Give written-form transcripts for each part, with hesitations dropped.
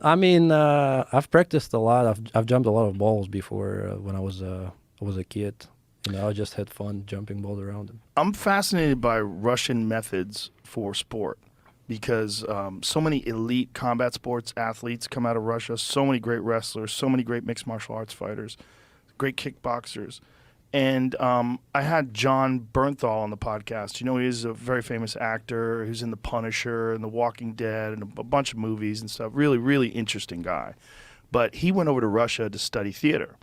I mean, I've practiced a lot. I've jumped a lot of balls before when I was a kid. I just had fun jumping balls around. I'm fascinated by Russian methods for sport because so many elite combat sports athletes come out of Russia. So many great wrestlers, so many great mixed martial arts fighters, great kickboxers. And I had John Bernthal on the podcast. He's a very famous actor who's in The Punisher and The Walking Dead and a bunch of movies and stuff. Really, really interesting guy. But he went over to Russia to study theater.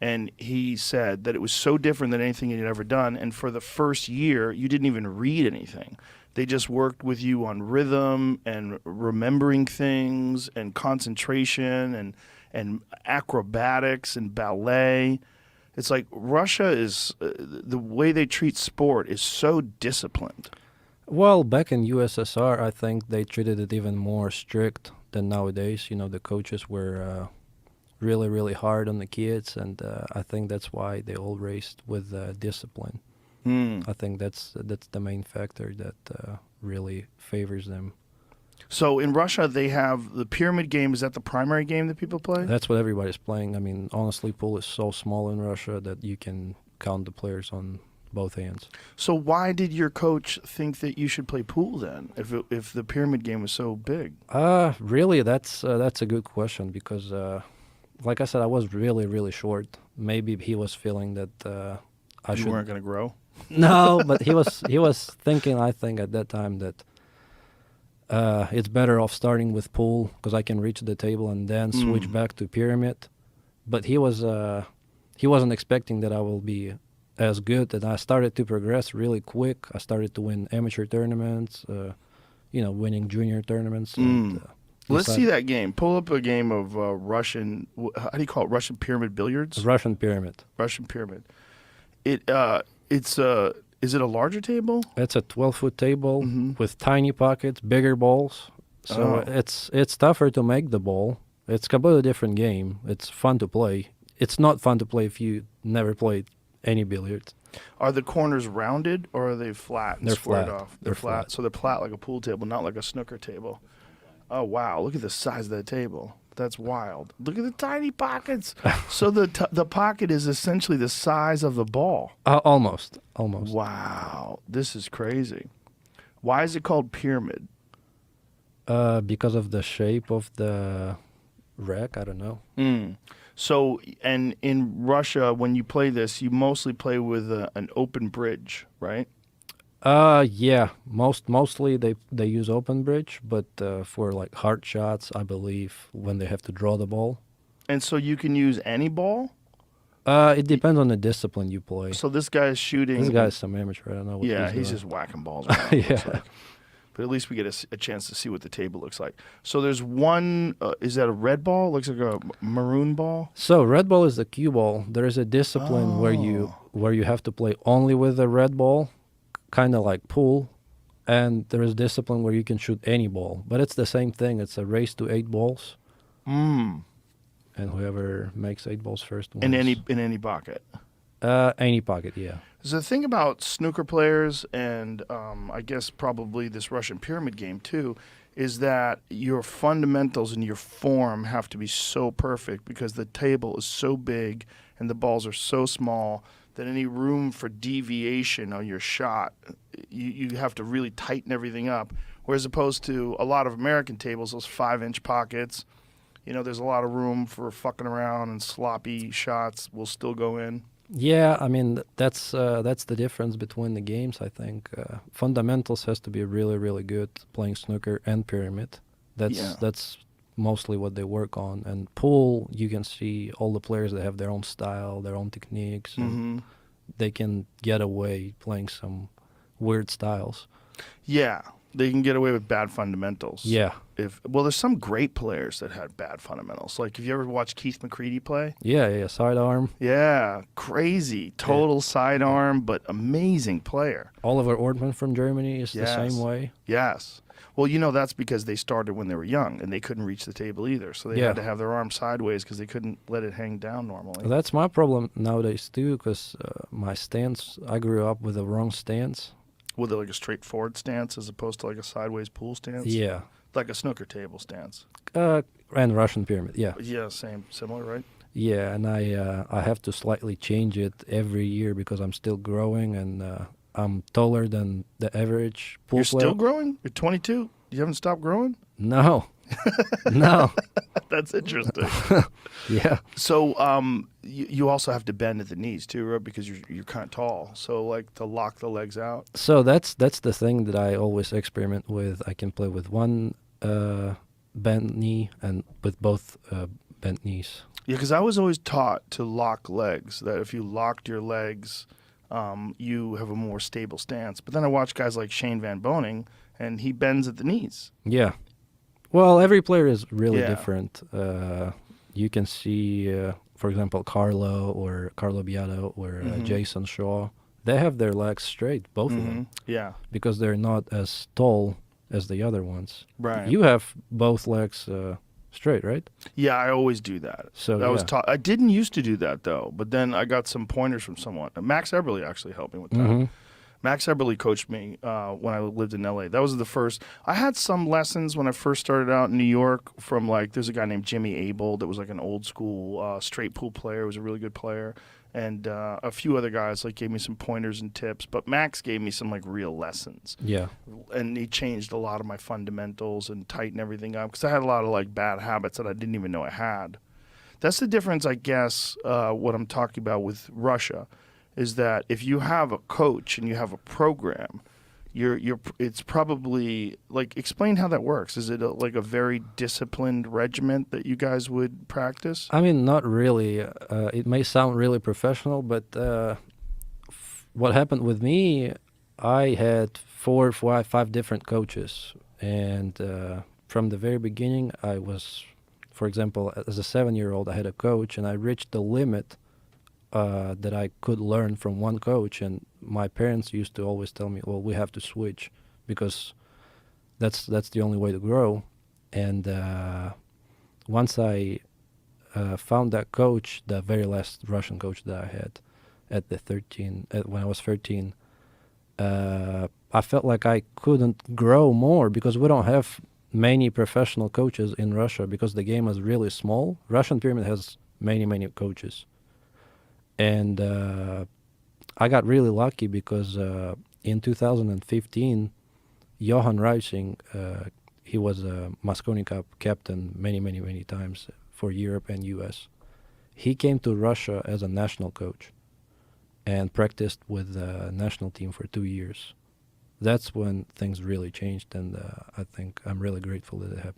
And he said that it was so different than anything he'd ever done. And for the first year, you didn't even read anything. They just worked with you on rhythm and remembering things and concentration and acrobatics and ballet. It's like Russia is the way they treat sport is so disciplined. Well, back in USSR, I think they treated it even more strict than nowadays. The coaches were really, really hard on the kids, and I think that's why they all raced with discipline. I think that's the main factor that really favors them. So in Russia, they have the pyramid game. Is that the primary game that people play? That's what everybody's playing. I mean, honestly, pool is so small in Russia that you can count the players on both hands. So why did your coach think that you should play pool then, if the pyramid game was so big? Really, that's a good question because, like I said, I was really, really short. Maybe he was feeling that You weren't going to grow? No, but he was thinking, I think, at that time that it's better off starting with pool because I can reach the table and then switch back to pyramid. But he wasn't expecting that I will be as good, and I started to progress really quick. I started to win amateur tournaments, winning junior tournaments. And, Let's see that game. Pull up a game of Russian. How do you call it? Russian pyramid billiards. Russian pyramid. Russian pyramid. Is it a larger table? It's a 12-foot table with tiny pockets, bigger balls. So it's tougher to make the ball. It's a completely different game. It's fun to play. It's not fun to play if you never played any billiards. Are the corners rounded or are they flat and They're squared flat. off? They're flat. So they're flat like a pool table, not like a snooker table. Oh, wow. Look at the size of that table. That's wild. Look at the tiny pockets. So the pocket is essentially the size of the ball. Almost. Wow. This is crazy. Why is it called pyramid? Because of the shape of the rack, I don't know. So, and in Russia, when you play this, you mostly play with an open bridge, right? Yeah. Mostly they use open bridge, but for like hard shots, I believe when they have to draw the ball. And so you can use any ball? It depends on the discipline you play. So this guy is shooting. This guy's some amateur. I don't know what Yeah, he's he's doing. just whacking balls around. It looks Yeah. like. But at least we get a chance to see what the table looks like. So there's one, is that a red ball? Looks like a maroon ball? So red ball is the cue ball. There is a discipline where you have to play only with the red ball, kind of like pool, and there is discipline where you can shoot any ball. But it's the same thing. It's a race to 8 balls, and whoever makes 8 balls first wins. In any pocket. Any pocket, yeah. So the thing about snooker players and I guess probably this Russian pyramid game too is that your fundamentals and your form have to be so perfect because the table is so big and the balls are so small that any room for deviation on your shot, you have to really tighten everything up. Whereas opposed to a lot of American tables, those 5-inch pockets, there's a lot of room for fucking around and sloppy shots will still go in. Yeah, I mean that's the difference between the games. I think fundamentals has to be really, really good playing snooker and pyramid. That's mostly what they work on. And pool, you can see all the players that have their own style, their own techniques, and they can get away playing some weird styles. Yeah, they can get away with bad fundamentals. Yeah. There's some great players that had bad fundamentals. Like, have you ever watched Keith McCready play? Yeah, sidearm. Yeah, crazy, total sidearm, but amazing player. Oliver Ortman from Germany is the same way. Yes. Well, that's because they started when they were young and they couldn't reach the table either. So they had to have their arm sideways because they couldn't let it hang down normally. That's my problem nowadays too, because my stance, I grew up with the wrong stance. With like a straightforward stance as opposed to like a sideways pool stance? Yeah. Like a snooker table stance. And Russian pyramid, yeah. Yeah, similar, right? Yeah, and I have to slightly change it every year because I'm still growing, and I'm taller than the average pool You're player. still growing? You're 22? You haven't stopped growing? No. No. That's interesting. Yeah. So you also have to bend at the knees too, right? Because you're kind of tall. So like to lock the legs out. So that's the thing that I always experiment with. I can play with one bent knee and with both bent knees. Yeah, because I was always taught to lock legs. That if you locked your legs, you have a more stable stance. But then I watch guys like Shane Van Boening, and he bends at the knees. Yeah. Well, every player is really Yeah. different. You can see, for example, Carlo Biado or Jason Shaw. They have their legs straight, both of them, Yeah. because they're not as tall as the other ones. Right. You have both legs straight, right? Yeah, I always do that. So I was yeah. taught. I didn't used to do that though, but then I got some pointers from someone. Max Eberly actually helped me with that. Mhm. Max Eberly coached me when I lived in LA. That was the first. I had some lessons when I first started out in New York from there's a guy named Jimmy Abel that was like an old school straight pool player. He was a really good player. And a few other guys gave me some pointers and tips. But Max gave me some real lessons. Yeah. And he changed a lot of my fundamentals and tightened everything up because I had a lot of bad habits that I didn't even know I had. That's the difference, I guess, what I'm talking about with Russia. Is that if you have a coach and you have a program, it's probably explain how that works. Is it a very disciplined regiment that you guys would practice? I mean, not really. It may sound really professional, but what happened with me, I had 4, 5 different coaches, and from the very beginning, I was, for example, as a 7-year-old, I had a coach, and I reached the limit that I could learn from one coach, and my parents used to always tell me, well, we have to switch because that's the only way to grow. And once I found that coach, the very last Russian coach that I had when I was 13, I felt like I couldn't grow more because we don't have many professional coaches in Russia because the game is really small. Russian pyramid has many coaches. And I got really lucky because in 2015, Johan Reising, he was a Mosconi Cup captain many times for Europe and US. He came to Russia as a national coach and practiced with the national team for 2 years. That's when things really changed, and I think I'm really grateful that it happened.